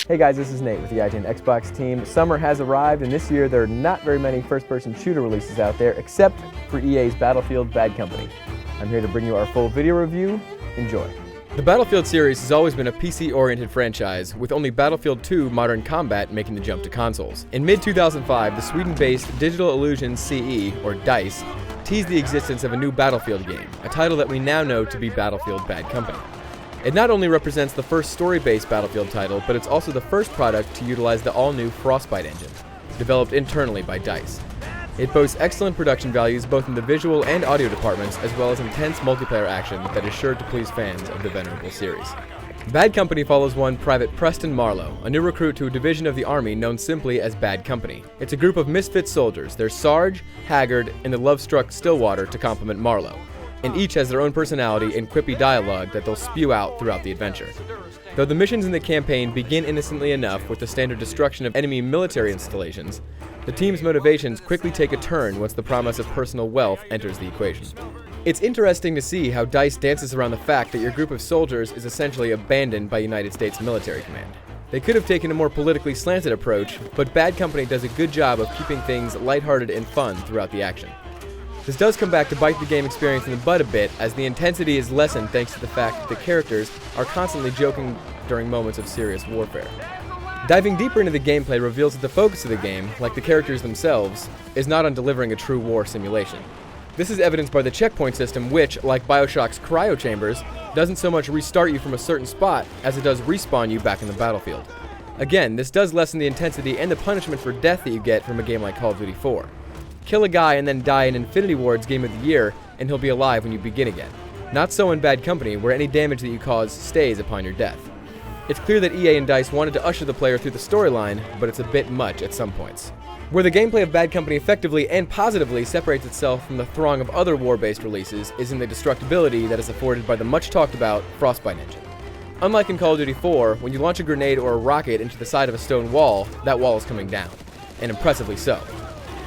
Hey guys, this is Nate with the IGN Xbox team. Summer has arrived, and this year there are not very many first-person shooter releases out there, except for EA's Battlefield Bad Company. I'm here to bring you our full video review. Enjoy. The Battlefield series has always been a PC-oriented franchise, with only Battlefield 2 Modern Combat making the jump to consoles. In mid-2005, the Sweden-based Digital Illusion CE, or DICE, teased the existence of a new Battlefield game, a title that we now know to be Battlefield Bad Company. It not only represents the first story-based Battlefield title, but it's also the first product to utilize the all-new Frostbite engine, developed internally by DICE. It boasts excellent production values both in the visual and audio departments, as well as intense multiplayer action that is sure to please fans of the venerable series. Bad Company follows one Private Preston Marlowe, a new recruit to a division of the Army known simply as Bad Company. It's a group of misfit soldiers. There's Sarge, Haggard, and the love-struck Stillwater to complement Marlowe, and each has their own personality and quippy dialogue that they'll spew out throughout the adventure. Though the missions in the campaign begin innocently enough with the standard destruction of enemy military installations, the team's motivations quickly take a turn once the promise of personal wealth enters the equation. It's interesting to see how DICE dances around the fact that your group of soldiers is essentially abandoned by United States military command. They could have taken a more politically slanted approach, but Bad Company does a good job of keeping things lighthearted and fun throughout the action. This does come back to bite the game experience in the butt a bit, as the intensity is lessened thanks to the fact that the characters are constantly joking during moments of serious warfare. Diving deeper into the gameplay reveals that the focus of the game, like the characters themselves, is not on delivering a true war simulation. This is evidenced by the checkpoint system which, like BioShock's cryo chambers, doesn't so much restart you from a certain spot as it does respawn you back in the battlefield. Again, this does lessen the intensity and the punishment for death that you get from a game like Call of Duty 4. Kill a guy and then die in Infinity Ward's Game of the Year, and he'll be alive when you begin again. Not so in Bad Company, where any damage that you cause stays upon your death. It's clear that EA and DICE wanted to usher the player through the storyline, but it's a bit much at some points. Where the gameplay of Bad Company effectively and positively separates itself from the throng of other war-based releases is in the destructibility that is afforded by the much-talked-about Frostbite engine. Unlike in Call of Duty 4, when you launch a grenade or a rocket into the side of a stone wall, that wall is coming down, and impressively so.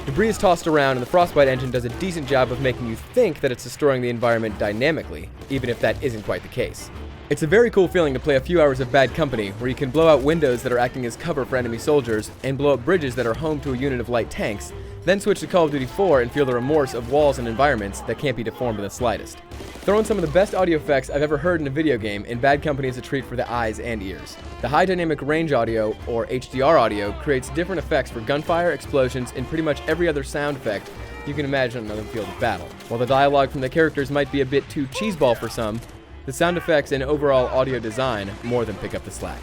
Debris is tossed around, and the Frostbite engine does a decent job of making you think that it's destroying the environment dynamically, even if that isn't quite the case. It's a very cool feeling to play a few hours of Bad Company, where you can blow out windows that are acting as cover for enemy soldiers, and blow up bridges that are home to a unit of light tanks, then switch to Call of Duty 4 and feel the remorse of walls and environments that can't be deformed in the slightest. Throw in some of the best audio effects I've ever heard in a video game, and Bad Company is a treat for the eyes and ears. The high dynamic range audio, or HDR audio, creates different effects for gunfire, explosions, and pretty much every other sound effect you can imagine on the field of battle. While the dialogue from the characters might be a bit too cheeseball for some, the sound effects and overall audio design more than pick up the slack.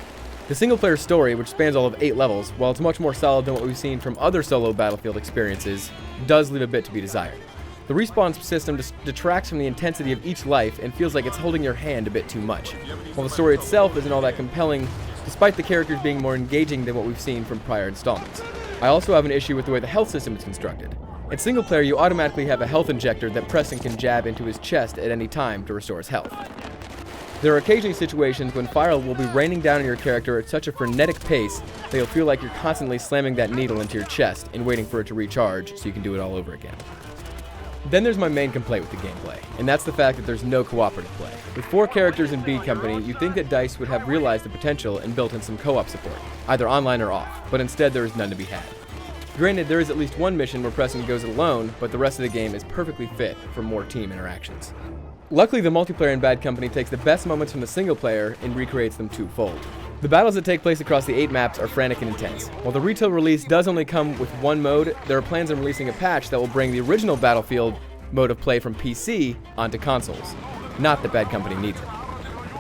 The single-player story, which spans all of 8 levels, while it's much more solid than what we've seen from other solo Battlefield experiences, does leave a bit to be desired. The respawn system detracts from the intensity of each life and feels like it's holding your hand a bit too much, while the story itself isn't all that compelling, despite the characters being more engaging than what we've seen from prior installments. I also have an issue with the way the health system is constructed. In single player, you automatically have a health injector that Preston can jab into his chest at any time to restore his health. There are occasionally situations when fire will be raining down on your character at such a frenetic pace that you'll feel like you're constantly slamming that needle into your chest and waiting for it to recharge so you can do it all over again. Then there's my main complaint with the gameplay, and that's the fact that there's no cooperative play. With 4 characters in B Company, you'd think that DICE would have realized the potential and built in some co-op support, either online or off, but instead there is none to be had. Granted, there is at least one mission where Preston goes it alone, but the rest of the game is perfectly fit for more team interactions. Luckily, the multiplayer in Bad Company takes the best moments from the single player and recreates them twofold. The battles that take place across the 8 maps are frantic and intense. While the retail release does only come with one mode, there are plans on releasing a patch that will bring the original Battlefield mode of play from PC onto consoles. Not that Bad Company needs it.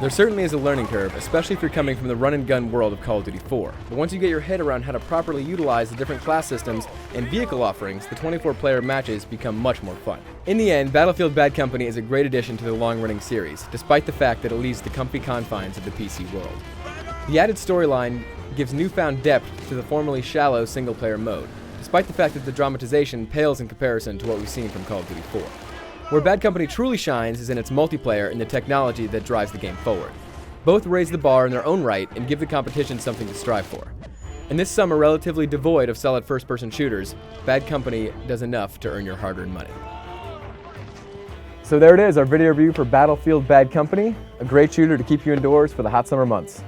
There certainly is a learning curve, especially if you're coming from the run-and-gun world of Call of Duty 4. But once you get your head around how to properly utilize the different class systems and vehicle offerings, the 24-player matches become much more fun. In the end, Battlefield Bad Company is a great addition to the long-running series, despite the fact that it leaves the comfy confines of the PC world. The added storyline gives newfound depth to the formerly shallow single-player mode, despite the fact that the dramatization pales in comparison to what we've seen from Call of Duty 4. Where Bad Company truly shines is in its multiplayer and the technology that drives the game forward. Both raise the bar in their own right and give the competition something to strive for. In this summer relatively devoid of solid first-person shooters, Bad Company does enough to earn your hard-earned money. So there it is, our video review for Battlefield Bad Company, a great shooter to keep you indoors for the hot summer months.